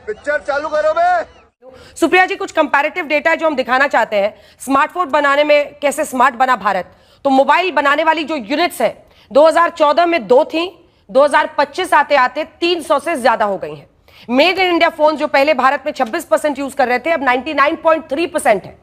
Picture चालू करो बे। सुप्रिया जी, कुछ कंपैरेटिव डेटा है जो हम दिखाना चाहते हैं स्मार्टफोन बनाने में कैसे स्मार्ट बना भारत। तो मोबाइल बनाने वाली जो यूनिट्स है 2014 में 2 थी, 2025 आते आते 300 से ज्यादा हो गई हैं। मेड इन इंडिया फोन जो पहले भारत में 26% यूज कर रहे थे, अब 99.3% है।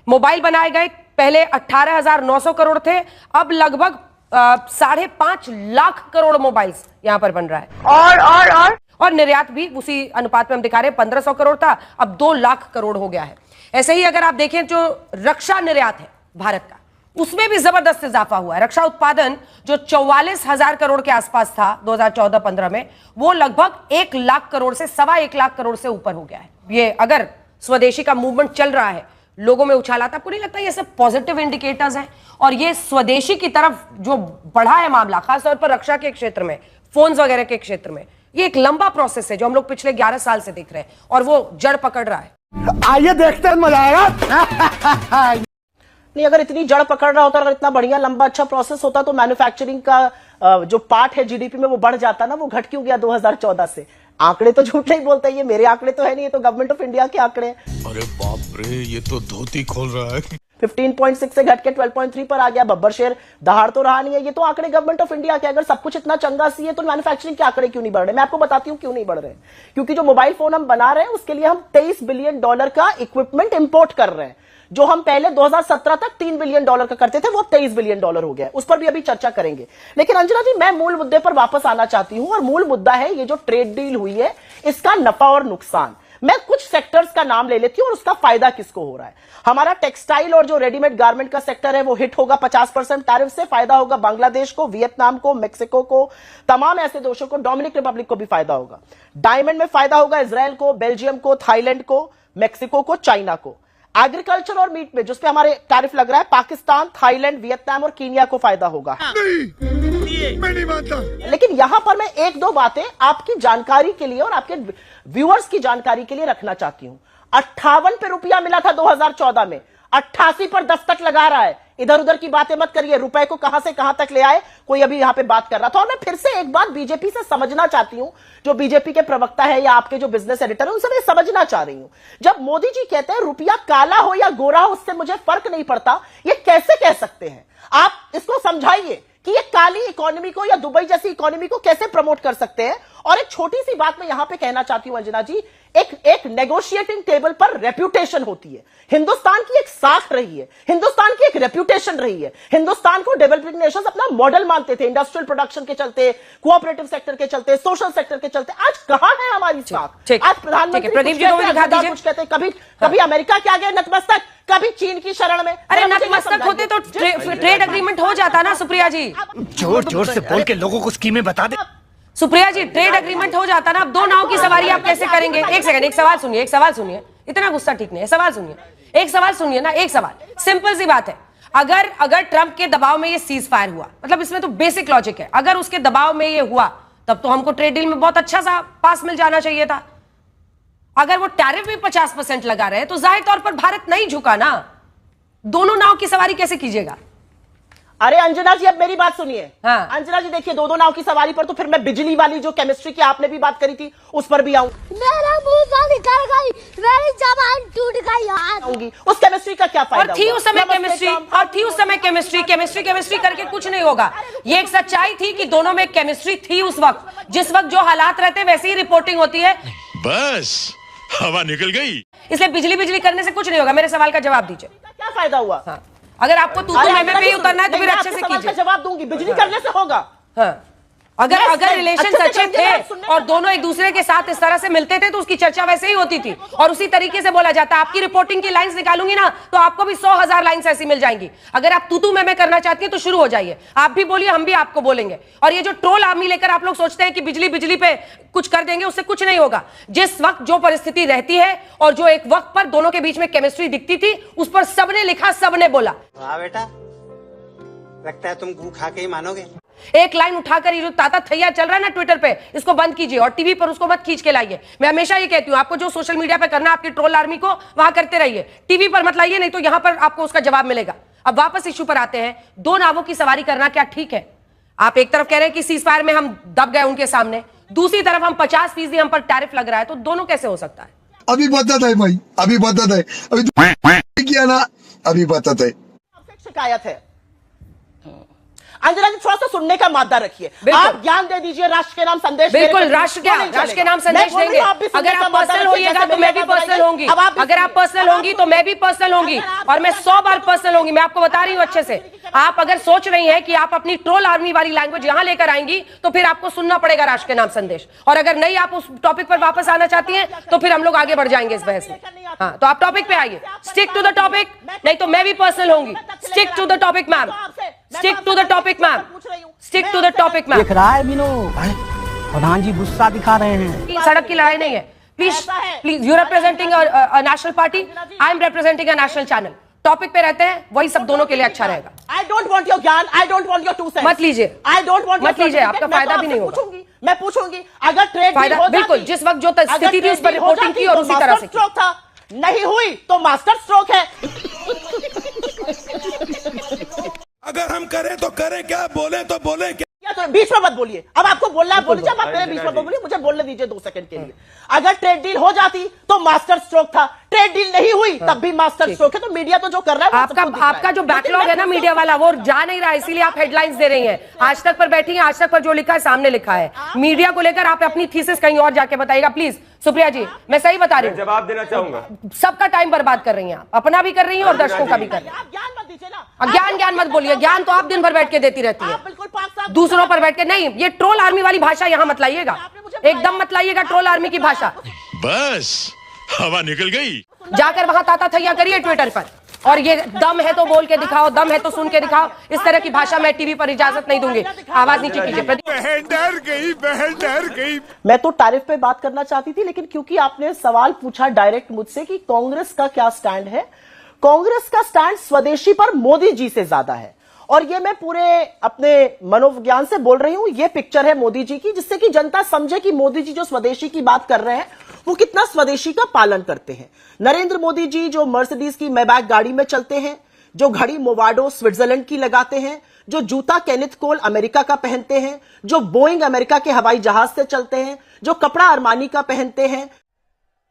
मोबाइल बनाए गए पहले 18,900 करोड़ थे, अब लगभग 5.5 लाख करोड़ मोबाइल्स यहां पर बन रहा है। और निर्यात भी उसी अनुपात में हम दिखा रहे हैं, 1500 करोड़ था, अब 2 लाख करोड़ हो गया है। ऐसे ही अगर आप देखें जो रक्षा निर्यात है भारत का, उसमें भी जबरदस्त इजाफा हुआ है। रक्षा उत्पादन जो 44,000 करोड़ के आसपास था 2014-15 में, वो लगभग 1 लाख करोड़ से 1.25 लाख करोड़ से ऊपर हो गया है। ये अगर स्वदेशी का मूवमेंट चल रहा है, लोगों में उछाल आता, आपको नहीं लगता ये सब पॉजिटिव इंडिकेटर्स हैं? और ये स्वदेशी की तरफ जो बढ़ा है मामला, खासतौर पर रक्षा के क्षेत्र में, फोन्स वगैरह के क्षेत्र में, ये एक लंबा प्रोसेस है जो हम लोग पिछले 11 साल से देख रहे हैं और वो जड़ पकड़ रहा है। आइए देखते हैं, मजा आएगा। नहीं, अगर इतनी जड़ पकड़ रहा होता, अगर इतना बढ़िया लंबा अच्छा प्रोसेस होता तो मैन्युफैक्चरिंग का जो पार्ट है जीडीपी में वो बढ़ जाता ना। वो घट क्यों गया 2014 से? आंकड़े तो झूठ नहीं बोलते, ये मेरे आंकड़े तो है नहीं, ये तो गवर्नमेंट ऑफ इंडिया के आंकड़े हैं। अरे बाप रे, ये तो धोती खोल रहा है। 15.6 से घट के 12.3 पर आ गया। बब्बर शेर दहाड़ तो रहा नहीं है। ये तो आंकड़े गवर्नमेंट ऑफ इंडिया के। अगर सब कुछ इतना चंगा सी है तो मैन्युफैक्चरिंग के आंकड़े क्यों नहीं बढ़ रहे? मैं आपको बताती हूं क्यों नहीं बढ़ रहे। क्योंकि जो मोबाइल फोन हम बना रहे हैं उसके लिए हम $23 बिलियन का इक्विपमेंट इंपोर्ट कर रहे हैं। जो हम पहले 2017 तक $3 बिलियन का करते थे, वो $23 बिलियन हो गया। उस पर भी अभी चर्चा करेंगे। लेकिन अंजना जी, मैं मूल मुद्दे पर वापस आना चाहती हूं, और मूल मुद्दा है ये जो ट्रेड डील हुई है, इसका नफा और नुकसान। मैं कुछ सेक्टर्स का नाम ले लेती हूं और उसका फायदा किसको हो रहा है। हमारा टेक्सटाइल और जो रेडीमेड गारमेंट का सेक्टर है वो हिट होगा 50% टैरिफ से। फायदा होगा बांग्लादेश को, वियतनाम को, मेक्सिको को, तमाम ऐसे देशों को, डोमिनिक रिपब्लिक को भी फायदा होगा। डायमंड में फायदा होगा इजराइल को, बेल्जियम को, थाईलैंड को, मेक्सिको को, चाइना को। एग्रीकल्चर और मीट में जिसपे हमारे टैरिफ लग रहा है, पाकिस्तान, थाईलैंड, वियतनाम और कीनिया को फायदा होगा। नहीं, मैं नहीं मानता। लेकिन यहां पर मैं 1-2 बातें आपकी जानकारी के लिए और आपके व्यूअर्स की जानकारी के लिए रखना चाहती हूं। 58 पे रुपया मिला था 2014 में, 88 पर दस्तक लगा रहा है। इधर उधर की बातें मत करिए, रुपए को कहां से कहां तक ले आए, कोई अभी यहां पे बात कर रहा था। और मैं फिर से एक बात बीजेपी से समझना चाहती हूं, जो बीजेपी के प्रवक्ता है या आपके जो बिजनेस एडिटर है, उनसे मैं समझना चाह रही हूं। जब मोदी जी कहते हैं रुपया काला हो या गोरा हो उससे मुझे फर्क नहीं पड़ता, ये कैसे कह सकते हैं? आप इसको समझाइए कि ये काली इकोनॉमी को या दुबई जैसी इकोनॉमी को कैसे प्रमोट कर सकते हैं। और एक छोटी सी बात मैं यहां पे कहना चाहती हूं अंजना जी, एक नेगोशिएटिंग टेबल पर रेप्यूटेशन होती है। हिंदुस्तान की एक साख रही है, हिंदुस्तान की एक रेप्यूटेशन रही है। हिंदुस्तान को डेवलपिंग नेशंस अपना मॉडल मानते थे, इंडस्ट्रियल प्रोडक्शन के चलते, कोऑपरेटिव सेक्टर के चलते, सोशल सेक्टर के चलते। आज कहां है हमारी साख? आज प्रधानमंत्री प्रदीप जी को भी दिखा दीजिए। कुछ कहते हैं, कभी अमेरिका के आगे नतमस्तक, कभी चीन की शरण में। अरे नतमस्तक होते तो ट्रेड एग्रीमेंट हो जाता ना सुप्रिया जी। जोर जोर से बोल के लोगों को स्कीमें बता दे। सुप्रिया जी, ट्रेड एग्रीमेंट हो जाता ना। अब 2 नाव की सवारी आप कैसे करेंगे? एक सेकंड, एक सवाल सुनिए। इतना गुस्सा ठीक नहीं है, सवाल सुनिए। एक सवाल सुनिए ना, एक सवाल, सिंपल सी बात है। अगर ट्रंप के दबाव में ये सीज फायर हुआ, मतलब इसमें तो बेसिक लॉजिक है, अगर उसके दबाव में ये हुआ तब तो हमको ट्रेड डील में बहुत अच्छा सा पास मिल जाना चाहिए था। अगर वो टैरिफ भी 50% लगा रहे तो जाहिर तौर पर भारत नहीं झुका ना। दोनों नाव की सवारी कैसे कीजिएगा? अरे अंजना जी, अब मेरी बात सुनिए। हाँ। अंजना जी देखिए, 2 नाव की सवारी पर तो फिर मैं बिजली वाली जो केमिस्ट्री की आपने भी बात करी थी उस पर भी आऊं। मेरा मुंह से निकल गई, मेरी जबान टूट गई आऊंगी। उस केमिस्ट्री का क्या फायदा? और थी उस समय केमिस्ट्री करके कुछ नहीं होगा। ये एक सच्चाई थी कि दोनों में केमिस्ट्री थी उस वक्त। जिस वक्त जो हालात रहते वैसी ही रिपोर्टिंग होती है। बस हवा निकल गई। इसलिए बिजली करने से कुछ नहीं होगा। मेरे सवाल का जवाब दीजिए। क्या फायदा हुआ? हाँ। अगर आपको तू में पे उतरना है तो फिर अच्छे से कीजिए। जवाब दूंगी, बिजली करने से होगा। हाँ। अगर रिलेशन अच्छे थे और दोनों एक दूसरे के साथ इस तरह से मिलते थे तो उसकी चर्चा वैसे ही होती थी और उसी तरीके से बोला जाता। आपकी रिपोर्टिंग की लाइंस निकालूंगी ना तो आपको भी 100,000 लाइंस ऐसी मिल जाएंगी। अगर आप तू में करना चाहती हैं तो शुरू हो जाइए, आप भी बोलिए, हम भी आपको बोलेंगे। और ये जो ट्रोल आर्मी लेकर आप लोग सोचते हैं कि बिजली पे कुछ कर देंगे, उससे कुछ नहीं होगा। जिस वक्त जो परिस्थिति रहती है और जो एक वक्त पर दोनों के बीच में केमिस्ट्री दिखती थी, उस पर सबने लिखा, सबने बोला। वाह बेटा, लगता है तुम गू खा के ही मानोगे। एक लाइन उठाकर ये जो ताता थैया चल रहा है ना ट्विटर पे, इसको बंद कीजिए और टीवी पर उसको मत खींच के लाइए। मैं हमेशा ये कहती हूं, आपको जो सोशल मीडिया पे करना, आपकी ट्रोल आर्मी को वहां करते रहिए, टीवी पर मत लाइए, नहीं तो यहां पर आपको उसका जवाब मिलेगा। अब वापस इश्यू पर आते हैं। 2 नावों की सवारी करना क्या ठीक है? आप एक तरफ कह रहे हैं कि सीज फायर में हम दब गए उनके सामने, दूसरी तरफ हम 50% हम पर टैरिफ लग रहा है, तो दोनों कैसे हो सकता है? अभी बताता है भाई, अभी बताता है, अभी तो किया ना, अभी बताता है। आपसे शिकायत है अंजना जी, थोड़ा सा सुनने का मादा रखिए। आप ज्ञान दे दीजिए, राष्ट्र के नाम संदेश। बिल्कुल, राष्ट्र के नाम संदेश देंगे। अगर आप पर्सनल होइएगा तो मैं भी पर्सनल होंगी, अगर आप पर्सनल होंगी तो मैं भी पर्सनल होंगी, और मैं 100 बार पर्सनल होंगी। मैं आपको बता रही हूँ अच्छे से। आप अगर सोच रही हैं कि आप अपनी ट्रोल आर्मी वाली लैंग्वेज यहां लेकर आएंगी तो फिर आपको सुनना पड़ेगा राष्ट्र के नाम संदेश, और अगर नहीं आप उस टॉपिक पर वापस आना चाहती हैं तो फिर हम लोग आगे बढ़ जाएंगे इस बहस में। हाँ, तो आप टॉपिक पे आइए, स्टिक टू द टॉपिक, नहीं तो मैं भी पर्सनल होंगी। Stick to the topic ma'am, stick to the topic ma'am, stick to the topic ma'am. देख रहा है विनोद, प्रधान जी गुस्सा दिखा रहे हैं। सड़क की लड़ाई नहीं है। Please you representing a national party, I am representing a national channel. Topic पे रहते हैं, वही सब दोनों के लिए अच्छा रहेगा। आई डोंट वांट योर ज्ञान, I don't want your 2 cents. मत लीजिए, आई डोंट वांट, मत लीजिए, आपका फायदा भी नहीं होगा। मैं पूछूंगी अगर ट्रेड डील हो बिल्कुल, जिस वक्त जो स्थिति थी उस पर रिपोर्टिंग की और उसी तरह से स्ट्रोक था, नहीं हुई तो मास्टर स्ट्रोक है। अगर हम करें तो करें क्या, बोले तो बोले क्या? तो बीच में मत बोलिए, अब आपको बोलना है बोलिए, जब आप मेरे बीच में बोलिए, मुझे बोलने दीजिए 2 सेकंड के लिए। अगर ट्रेड डील हो जाती तो मास्टर स्ट्रोक था, ट्रेड डील नहीं हुई तब भी मास्टर स्ट्रोक है। तो मीडिया तो जो कर रहा है आपका जो बैकलॉग है ना मीडिया वाला, वो जा नहीं रहा है, इसीलिए आप हेडलाइंस दे रही हैं। आज तक पर बैठी हैं, आज तक पर जो लिखा है सामने लिखा है। मीडिया को लेकर आप अपनी थीसिस कहीं और जाके बताइएगा प्लीज। सुप्रिया जी, मैं सही बता रही हूँ, जवाब देना चाहूंगा। सबका टाइम बर्बाद कर रही हैं आप, अपना भी कर रही हैं और दर्शकों का भी कर रही हैं। ज्ञान मत दीजिए ना, ज्ञान मत बोलिए, ज्ञान तो आप दिन भर बैठ के देती रहती है, बिल्कुल पाक साहब दूसरों पर बैठ के नहीं। ये ट्रोल आर्मी वाली भाषा यहाँ मत लाइएगा, एकदम मत लाइएगा ट्रोल आर्मी की भाषा। बस हवा निकल गई। जाकर वहां ताता थैया करिए ट्विटर पर, और ये दम है तो बोल के दिखाओ, दम है तो सुन के दिखाओ। इस तरह की भाषा मैं टीवी पर इजाजत नहीं दूंगी। आवाज नीचे कीजिए। बहन डर गई, बहन डर गई। मैं तो टैरिफ पे बात करना चाहती थी, लेकिन क्योंकि आपने सवाल पूछा डायरेक्ट मुझसे कि कांग्रेस का क्या स्टैंड है, कांग्रेस का स्टैंड स्वदेशी पर मोदी जी से ज्यादा है। और ये मैं पूरे अपने मनोविज्ञान से बोल रही हूं। ये पिक्चर है मोदी जी की, जिससे कि जनता समझे कि मोदी जी जो स्वदेशी की बात कर रहे हैं वो कितना स्वदेशी का पालन करते हैं। नरेंद्र मोदी जी जो मर्सिडीज की मैबैक गाड़ी में चलते हैं, जो घड़ी मोवाडो स्विट्जरलैंड की लगाते हैं, जो जूता केनिथ कोल अमेरिका का पहनते हैं, जो बोइंग अमेरिका के हवाई जहाज से चलते हैं, जो कपड़ा अरमानी का पहनते हैं।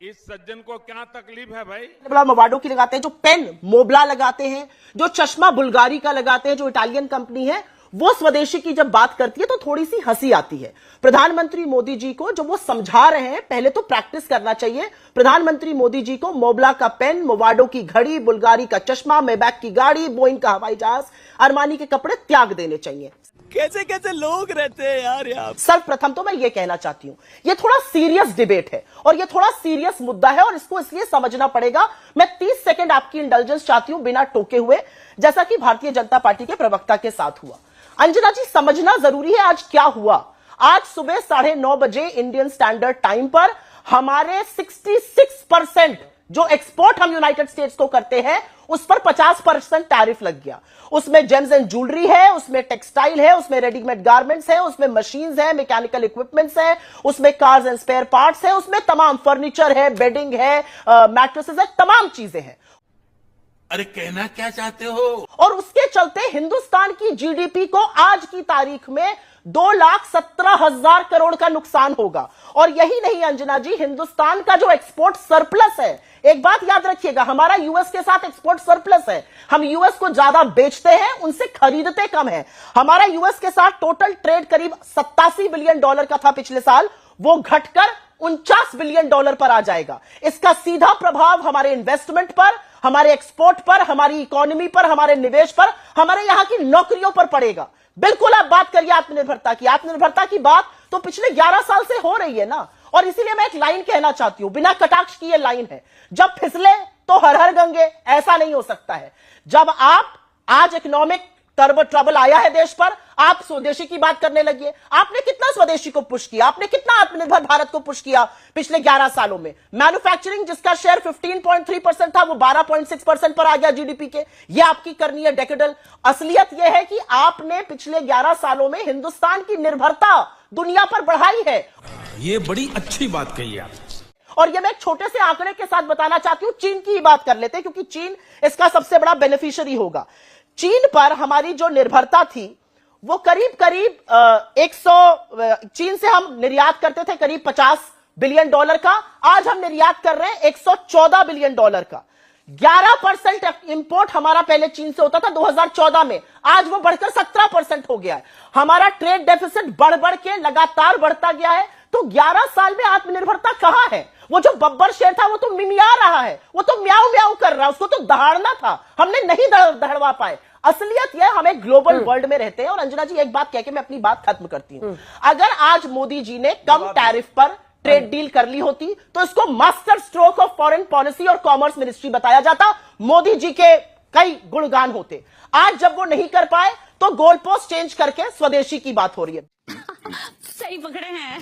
इस सज्जन को क्या तकलीफ है भाई? बड़ा मोवाडो की लगाते हैं, जो पेन मोबला लगाते हैं, जो चश्मा बुल्गारी का लगाते हैं, जो इटालियन कंपनी है, वो स्वदेशी की जब बात करती है तो थोड़ी सी हंसी आती है। प्रधानमंत्री मोदी जी को जो वो समझा रहे हैं, पहले तो प्रैक्टिस करना चाहिए। प्रधानमंत्री मोदी जी को मोबला का पेन, मोवाडो की घड़ी, बुल्गारी का चश्मा, मेबैक की गाड़ी, बोइंग का हवाई जहाज, अरमानी के कपड़े त्याग देने चाहिए। कैसे कैसे लोग रहते हैं यार यहाँ। सर्वप्रथम तो मैं ये कहना चाहती हूं, ये थोड़ा सीरियस डिबेट है और ये थोड़ा सीरियस मुद्दा है, और इसको इसलिए समझना पड़ेगा। मैं 30 सेकंड आपकी इंडल्जेंस चाहती हूं बिना टोके हुए, जैसा कि भारतीय जनता पार्टी के प्रवक्ता के साथ हुआ। अंजना जी, समझना जरूरी है आज क्या हुआ। आज सुबह 9:30 बजे इंडियन स्टैंडर्ड टाइम पर हमारे 66% जो एक्सपोर्ट हम यूनाइटेड स्टेट्स को करते हैं उस पर 50% टैरिफ लग गया। उसमें जेम्स एंड ज्वेलरी है, उसमें टेक्सटाइल है, उसमें रेडीमेड गारमेंट्स है, उसमें मशीन्स है, मैकेनिकल इक्विपमेंट्स है, उसमें कार्स एंड स्पेयर पार्ट्स है, उसमें तमाम फर्नीचर है, बेडिंग है, मैट्रेसेस है, तमाम चीजें हैं। अरे कहना क्या चाहते हो? और उसके चलते हिंदुस्तान की जीडीपी को आज की तारीख में 2,17,000 करोड़ का नुकसान होगा। और यही नहीं अंजना जी, हिंदुस्तान का जो एक्सपोर्ट सरप्लस है, एक बात याद रखिएगा, हमारा यूएस के साथ एक्सपोर्ट सरप्लस है। हम यूएस को ज्यादा बेचते हैं, उनसे खरीदते कम है। हमारा यूएस के साथ टोटल ट्रेड करीब $87 बिलियन का था पिछले साल, वो घटकर $49 बिलियन पर आ जाएगा। इसका सीधा प्रभाव हमारे इन्वेस्टमेंट पर, हमारे एक्सपोर्ट पर, हमारी इकोनॉमी पर, हमारे निवेश पर, हमारे यहां की नौकरियों पर पड़ेगा। बिल्कुल आप बात करिए आत्मनिर्भरता की, आत्मनिर्भरता की बात तो पिछले 11 साल से हो रही है ना। और इसीलिए मैं एक लाइन कहना चाहती हूं, बिना कटाक्ष की ये लाइन है, जब फिसले तो हर हर गंगे, ऐसा नहीं हो सकता है। जब आप आज इकोनॉमिक ट्रबल आया है देश पर, आप स्वदेशी की बात करने लगिए। आपने कितना स्वदेशी को पुश किया, आपने कितना आत्मनिर्भर भारत को पुश किया पिछले 11 सालों में। मैन्युफैक्चरिंग जिसका शेयर 15.3% था, वो 12.6% पर आ गया जीडीपी के। ये आपकी करनी है डेकेडल। असलियत यह है कि आपने पिछले 11 सालों में हिंदुस्तान की निर्भरता दुनिया पर बढ़ाई है। ये बड़ी अच्छी बात कही आप। और ये मैं एक छोटे से आंकड़े के साथ बताना चाहती हूं। चीन की ही बात कर लेते हैं, क्योंकि चीन इसका सबसे बड़ा बेनिफिशियरी होगा। चीन पर हमारी जो निर्भरता थी वो करीब करीब 100 चीन से हम निर्यात करते थे करीब 50 बिलियन डॉलर का, आज हम निर्यात कर रहे हैं 114 बिलियन डॉलर का। 11% इंपोर्ट हमारा पहले चीन से होता था 2014 में, आज वो बढ़कर 17% हो गया है। हमारा ट्रेड डेफिसिट बढ़ बढ़ के लगातार बढ़ता गया है। तो 11 साल में आत्मनिर्भरता कहां है? वो जो बब्बर शेर था वो तो मिमिया रहा है, वो तो म्याऊ म्याऊ कर रहा है, उसको तो दहाड़ना था, हमने नहीं दहड़वा पाए। असलियत यह हमें ग्लोबल वर्ल्ड में रहते हैं। और अंजना जी एक बात कह के मैं अपनी बात खत्म करती हूं। अगर आज मोदी जी ने कम टैरिफ पर ट्रेड डील कर ली होती तो इसको master stroke of foreign policy और कॉमर्स मिनिस्ट्री बताया जाता, मोदी जी के कई गुणगान होते। आज जब वो नहीं कर पाए तो गोल पोस्ट चेंज करके स्वदेशी की बात हो रही है। सही पकड़े हैं।